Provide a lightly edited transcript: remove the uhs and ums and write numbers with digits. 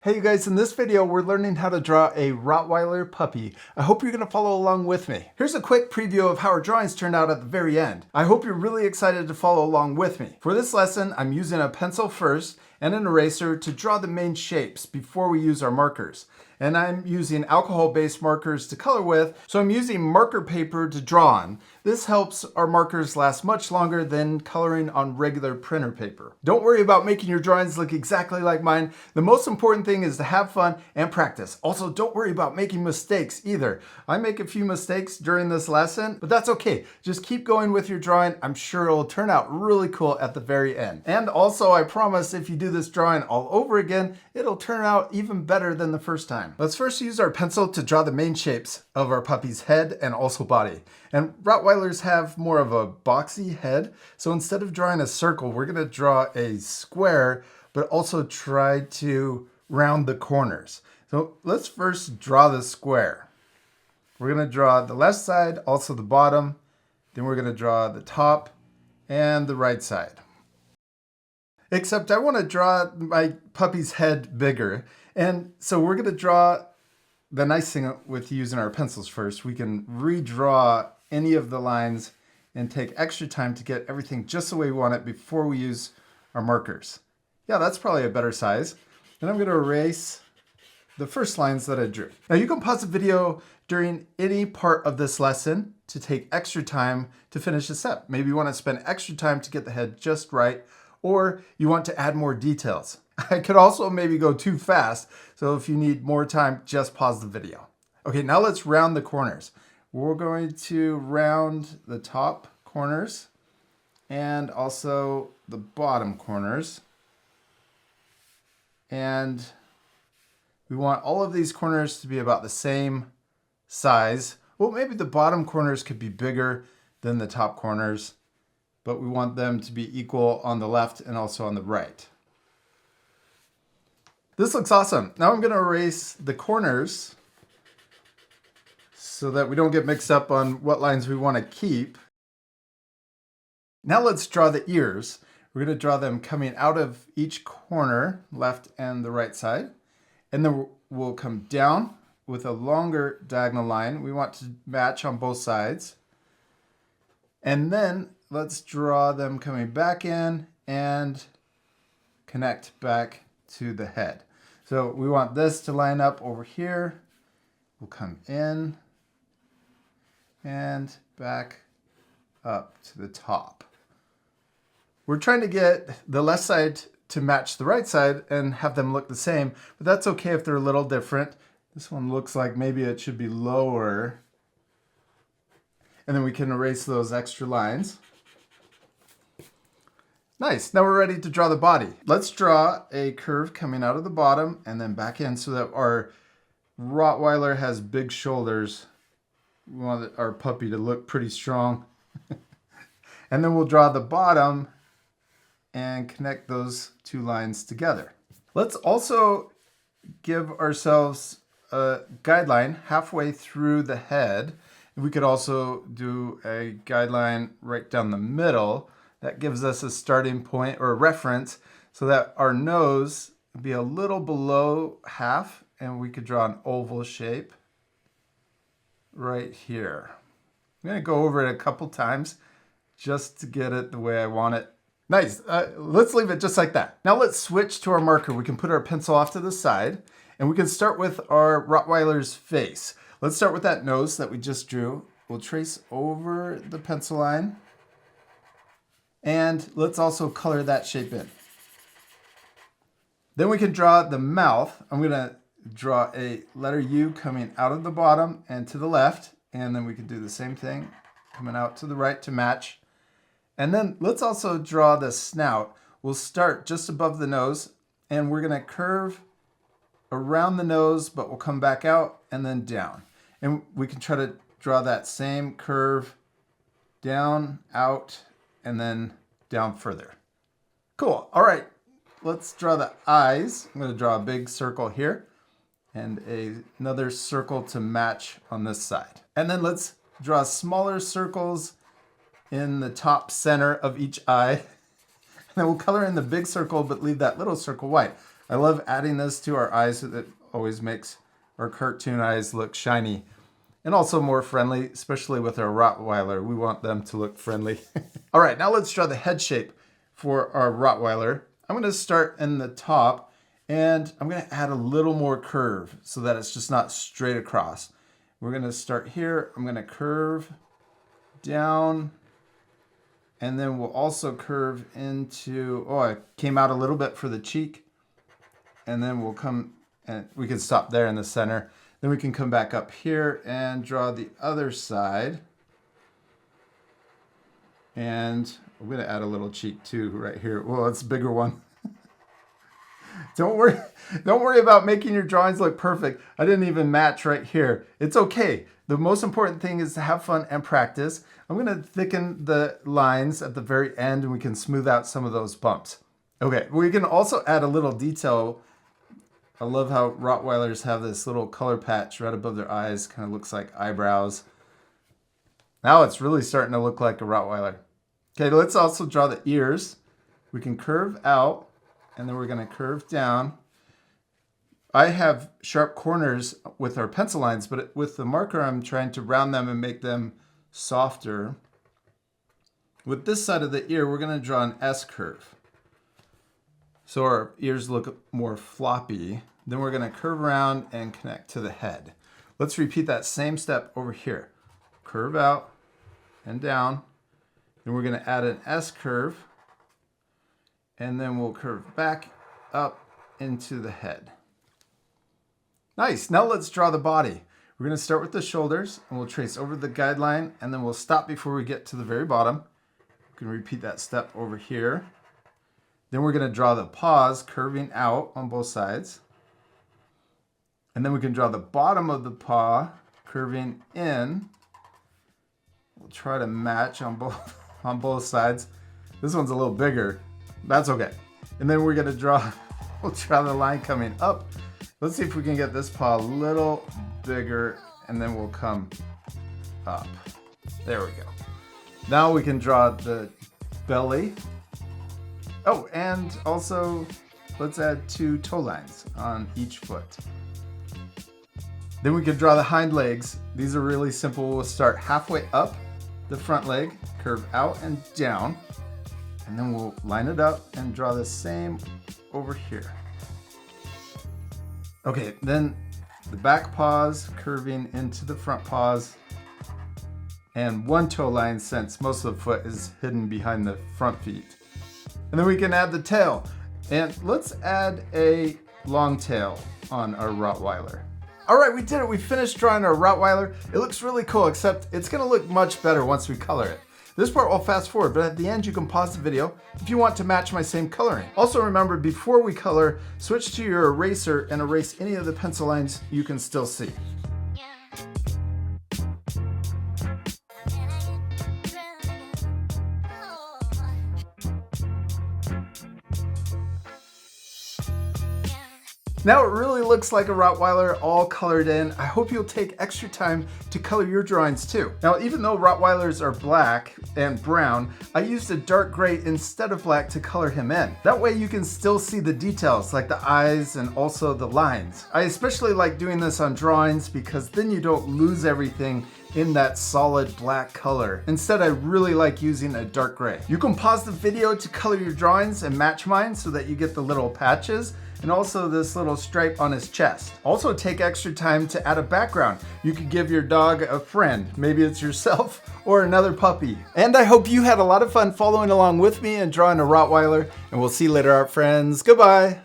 Hey you guys, in this video we're learning how to draw a Rottweiler puppy. I hope you're going to follow along with me. Here's a quick preview of how our drawings turned out at the very end. I hope you're really excited to follow along with me. For this lesson, I'm using a pencil first and an eraser to draw the main shapes before we use our markers. And I'm using alcohol-based markers to color with, so I'm using marker paper to draw on. This helps our markers last much longer than coloring on regular printer paper. Don't worry about making your drawings look exactly like mine. The most important thing is to have fun and practice. Also, don't worry about making mistakes either. I make a few mistakes during this lesson, but that's okay. Just keep going with your drawing. I'm sure it'll turn out really cool at the very end. And also, I promise if you do this drawing all over again, it'll turn out even better than the first time. Let's first use our pencil to draw the main shapes of our puppy's head and also body. And Rottweilers have more of a boxy head, so instead of drawing a circle, we're gonna draw a square, but also try to round the corners. So let's first draw the square. We're gonna draw the left side, also the bottom, then we're gonna draw the top and the right side. Except I wanna draw my puppy's head bigger. And so we're gonna draw the nice thing with using our pencils first, we can redraw any of the lines and take extra time to get everything just the way we want it before we use our markers. Yeah, that's probably a better size. Then I'm gonna erase the first lines that I drew. Now you can pause the video during any part of this lesson to take extra time to finish a step. Maybe you wanna spend extra time to get the head just right, or you want to add more details. I could also maybe go too fast, so if you need more time, just pause the video. Okay, now let's round the corners. We're going to round the top corners and also the bottom corners. And we want all of these corners to be about the same size. Well, maybe the bottom corners could be bigger than the top corners, but we want them to be equal on the left and also on the right. This looks awesome. Now I'm going to erase the corners so that we don't get mixed up on what lines we want to keep. Now let's draw the ears. We're going to draw them coming out of each corner, left and the right side. And then we'll come down with a longer diagonal line. We want to match on both sides. And then let's draw them coming back in and connect back to the head. So we want this to line up over here. We'll come in and back up to the top. We're trying to get the left side to match the right side and have them look the same, but that's okay if they're a little different. This one looks like maybe it should be lower. And then we can erase those extra lines. Nice, now we're ready to draw the body. Let's draw a curve coming out of the bottom and then back in so that our Rottweiler has big shoulders. We want our puppy to look pretty strong. And then we'll draw the bottom and connect those two lines together. Let's also give ourselves a guideline halfway through the head. We could also do a guideline right down the middle. That gives us a starting point or a reference so that our nose would be a little below half and we could draw an oval shape right here. I'm going to go over it a couple times just to get it the way I want it. Nice. Let's leave it just like that. Now let's switch to our marker. We can put our pencil off to the side and we can start with our Rottweiler's face. Let's start with that nose that we just drew. We'll trace over the pencil line. And let's also color that shape in. Then we can draw the mouth. I'm going to draw a letter U coming out of the bottom and to the left. And then we can do the same thing coming out to the right to match. And then let's also draw the snout. We'll start just above the nose and we're going to curve around the nose, but we'll come back out and then down. And we can try to draw that same curve down, out, and then down further. Cool. All right, let's draw the eyes. I'm going to draw a big circle here and another circle to match on this side. And then let's draw smaller circles in the top center of each eye. And then we'll color in the big circle, but leave that little circle white. I love adding this to our eyes. That always makes our cartoon eyes look shiny and also more friendly, especially with our Rottweiler. We want them to look friendly. All right, now let's draw the head shape for our Rottweiler. I'm going to start in the top and I'm going to add a little more curve so that it's just not straight across. We're going to start here. I'm going to curve down, and then we'll also curve into, oh, I came out a little bit for the cheek, and then we'll come and we can stop there in the center. Then we can come back up here and draw the other side. And I'm going to add a little cheek too right here. Well, it's a bigger one. Don't worry about making your drawings look perfect. I didn't even match right here. It's okay. The most important thing is to have fun and practice. I'm going to thicken the lines at the very end and we can smooth out some of those bumps. Okay, we can also add a little detail. I love how Rottweilers have this little color patch right above their eyes. Kind of looks like eyebrows. Now it's really starting to look like a Rottweiler. Okay, let's also draw the ears. We can curve out and then we're going to curve down. I have sharp corners with our pencil lines, but with the marker I'm trying to round them and make them softer. With this side of the ear, we're going to draw an S curve. So our ears look more floppy. Then we're going to curve around and connect to the head. Let's repeat that same step over here. Curve out and down. Then we're going to add an S curve. And then we'll curve back up into the head. Nice. Now let's draw the body. We're going to start with the shoulders and we'll trace over the guideline and then we'll stop before we get to the very bottom. We can repeat that step over here. Then we're going to draw the paws curving out on both sides. And then we can draw the bottom of the paw curving in. We'll try to match on both sides. This one's a little bigger. That's okay. And then we're going to we'll draw the line coming up. Let's see if we can get this paw a little bigger and then we'll come up. There we go. Now we can draw the belly. Oh, and also let's add 2 toe lines on each foot. Then we can draw the hind legs. These are really simple. We'll start halfway up the front leg, curve out and down, and then we'll line it up and draw the same over here. Okay, then the back paws curving into the front paws and 1 toe line since most of the foot is hidden behind the front feet. And then we can add the tail. And let's add a long tail on our Rottweiler. All right, we did it. We finished drawing our Rottweiler. It looks really cool, except it's gonna look much better once we color it. This part will fast forward, but at the end you can pause the video if you want to match my same coloring. Also remember, before we color, switch to your eraser and erase any of the pencil lines you can still see. Now it really looks like a Rottweiler all colored in. I hope you'll take extra time to color your drawings too. Now, even though Rottweilers are black and brown, I used a dark gray instead of black to color him in. That way you can still see the details like the eyes and also the lines. I especially like doing this on drawings because then you don't lose everything in that solid black color. Instead, I really like using a dark gray. You can pause the video to color your drawings and match mine so that you get the little patches and also this little stripe on his chest. Also take extra time to add a background. You could give your dog a friend. Maybe it's yourself or another puppy. And I hope you had a lot of fun following along with me and drawing a Rottweiler, and we'll see you later, our friends. Goodbye.